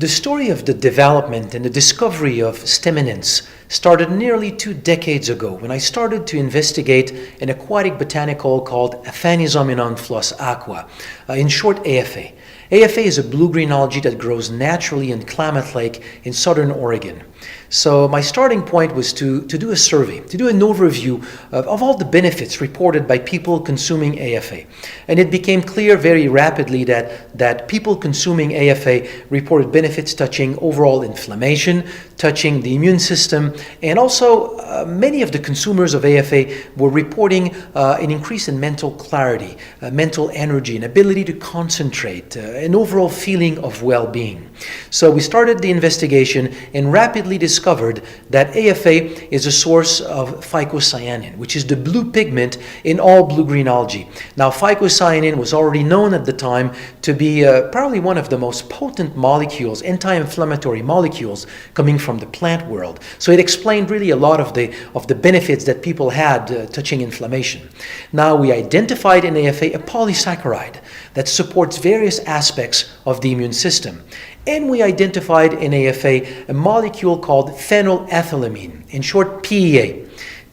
The story of the development and the discovery of StemEnhance started nearly 2 decades ago when I started to investigate an aquatic botanical called Aphanizomenon flos aqua, in short AFA. AFA is a blue-green algae that grows naturally in Klamath Lake in southern Oregon. So my starting point was to do a survey, to do an overview of all the benefits reported by people consuming AFA. And it became clear very rapidly that people consuming AFA reported benefits touching overall inflammation, touching the immune system, and also many of the consumers of AFA were reporting an increase in mental clarity, mental energy, an ability to concentrate, an overall feeling of well-being. So we started the investigation and rapidly discovered that AFA is a source of phycocyanin, which is the blue pigment in all blue-green algae. Now, phycocyanin was already known at the time to be probably one of the most potent molecules, anti-inflammatory molecules coming from the plant world. So it explained really a lot of the benefits that people had touching inflammation. Now, we identified in AFA a polysaccharide that supports various aspects of the immune system. And we identified in AFA a molecule called phenylethylamine, in short PEA.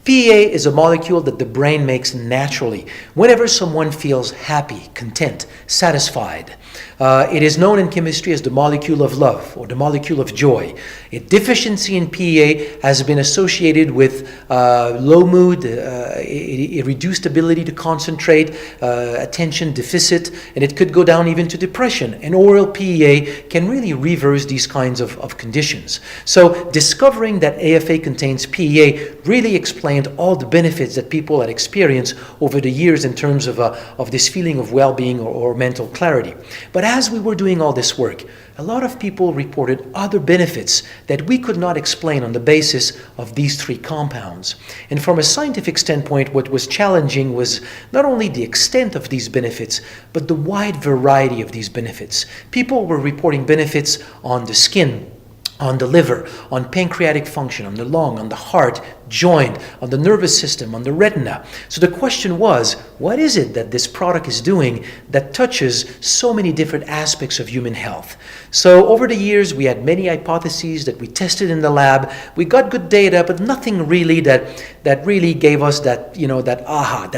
PEA is a molecule that the brain makes naturally whenever someone feels happy, content, satisfied. It is known in chemistry as the molecule of love or the molecule of joy. A deficiency in PEA has been associated with low mood, a reduced ability to concentrate, attention deficit, and it could go down even to depression. And oral PEA can really reverse these kinds of conditions. So discovering that AFA contains PEA really explained all the benefits that people had experienced over the years in terms of this feeling of well-being or mental clarity. But as we were doing all this work, a lot of people reported other benefits that we could not explain on the basis of these 3 compounds. And from a scientific standpoint, what was challenging was not only the extent of these benefits, but the wide variety of these benefits. People were reporting benefits on the skin, on the liver, on pancreatic function, on the lung, on the heart, joint, on the nervous system, on the retina. So the question was, what is it that this product is doing that touches so many different aspects of human health? So over the years, we had many hypotheses that we tested in the lab. We got good data, but nothing really that really gave us that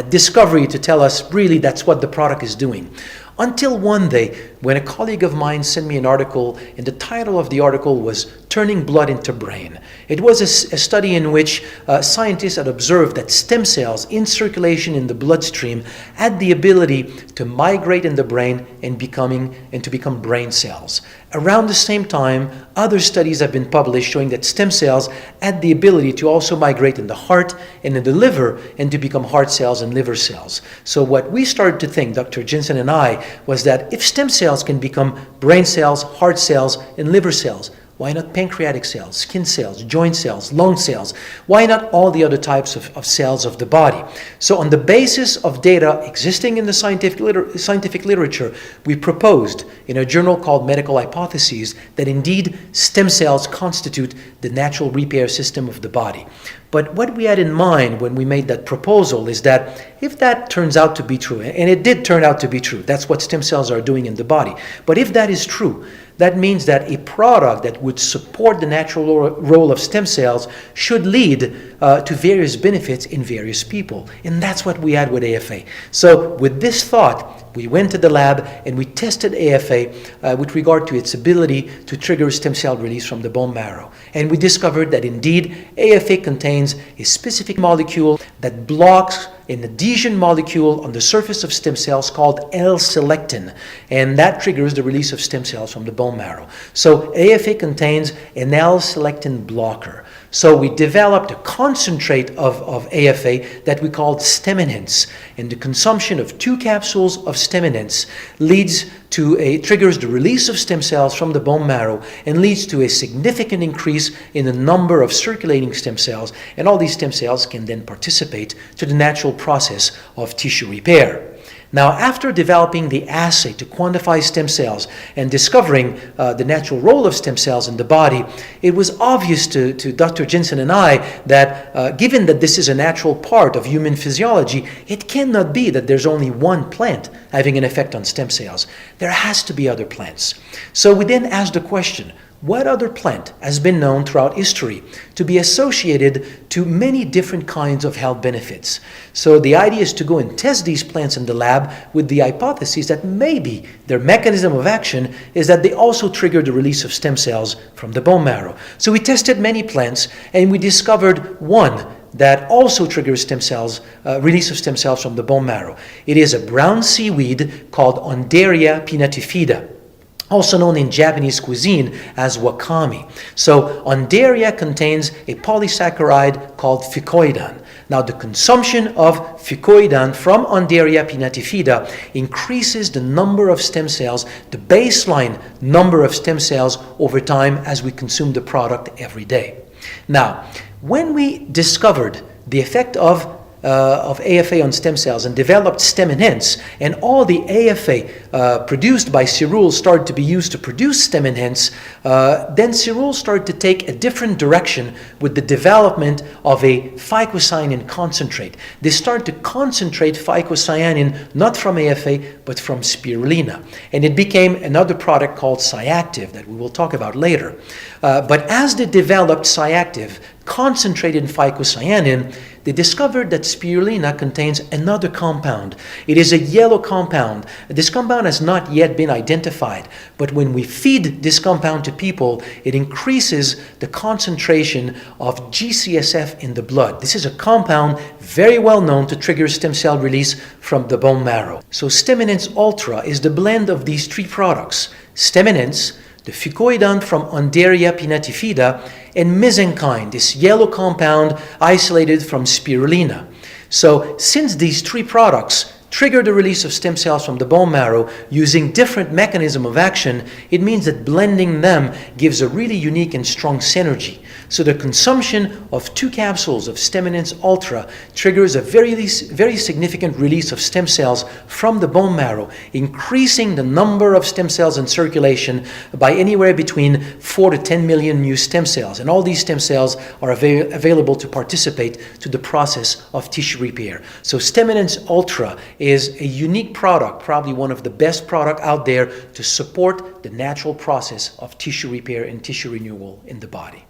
discovery to tell us really that's what the product is doing. Until one day, when a colleague of mine sent me an article, and the title of the article was Turning Blood into Brain. It was a study in which scientists had observed that stem cells in circulation in the bloodstream had the ability to migrate in the brain and to become brain cells. Around the same time, other studies have been published showing that stem cells had the ability to also migrate in the heart and in the liver and to become heart cells and liver cells. So what we started to think, Dr. Jensen and I, was that if stem cells can become brain cells, heart cells, and liver cells, why not pancreatic cells, skin cells, joint cells, lung cells? Why not all the other types of cells of the body? So on the basis of data existing in the scientific literature, we proposed in a journal called Medical Hypotheses that indeed stem cells constitute the natural repair system of the body. But what we had in mind when we made that proposal is that if that turns out to be true, and it did turn out to be true, that's what stem cells are doing in the body. But if that is true, that means that a product that would support the natural role of stem cells should lead to various benefits in various people. And that's what we had with AFA. So with this thought, we went to the lab and we tested AFA with regard to its ability to trigger stem cell release from the bone marrow. And we discovered that indeed AFA contains a specific molecule that blocks an adhesion molecule on the surface of stem cells called L-selectin, and that triggers the release of stem cells from the bone marrow. So AFA contains an L-selectin blocker. So we developed a concentrate of AFA that we called StemEnhance, and the consumption of 2 capsules of StemEnhance triggers the release of stem cells from the bone marrow and leads to a significant increase in the number of circulating stem cells, and all these stem cells can then participate to the natural process of tissue repair. Now, after developing the assay to quantify stem cells and discovering the natural role of stem cells in the body, it was obvious to Dr. Jensen and I that given that this is a natural part of human physiology, it cannot be that there's only one plant having an effect on stem cells. There has to be other plants. So we then asked the question, what other plant has been known throughout history to be associated to many different kinds of health benefits? So the idea is to go and test these plants in the lab with the hypothesis that maybe their mechanism of action is that they also trigger the release of stem cells from the bone marrow. So we tested many plants and we discovered one that also triggers stem cells, release of stem cells from the bone marrow. It is a brown seaweed called Undaria pinnatifida, also known in Japanese cuisine as wakame. So Undaria contains a polysaccharide called fucoidan. Now the consumption of fucoidan from Undaria pinnatifida increases the number of stem cells, the baseline number of stem cells over time as we consume the product every day. Now, when we discovered the effect of AFA on stem cells and developed StemEnhance, and all the AFA produced by cereals started to be used to produce StemEnhance, then cereals started to take a different direction with the development of a phycocyanin concentrate. They started to concentrate phycocyanin not from AFA but from spirulina, and it became another product called Cyactiv that we will talk about later. But as they developed Cyactiv, concentrated phycocyanin, they discovered that spirulina contains another compound. It is a yellow compound. This compound has not yet been identified, but when we feed this compound to people, it increases the concentration of GCSF in the blood. This is a compound very well known to trigger stem cell release from the bone marrow. So StemEnhance Ultra is the blend of these three products: StemEnhance, the fucoidan from Undaria pinnatifida, and mesenchyme, this yellow compound isolated from spirulina. So since these three products trigger the release of stem cells from the bone marrow using different mechanism of action, it means that blending them gives a really unique and strong synergy. So the consumption of 2 capsules of StemEnhance Ultra triggers a very significant release of stem cells from the bone marrow, increasing the number of stem cells in circulation by anywhere between 4 to 10 million new stem cells. And all these stem cells are available to participate to the process of tissue repair. So StemEnhance Ultra is a unique product, probably one of the best products out there to support the natural process of tissue repair and tissue renewal in the body.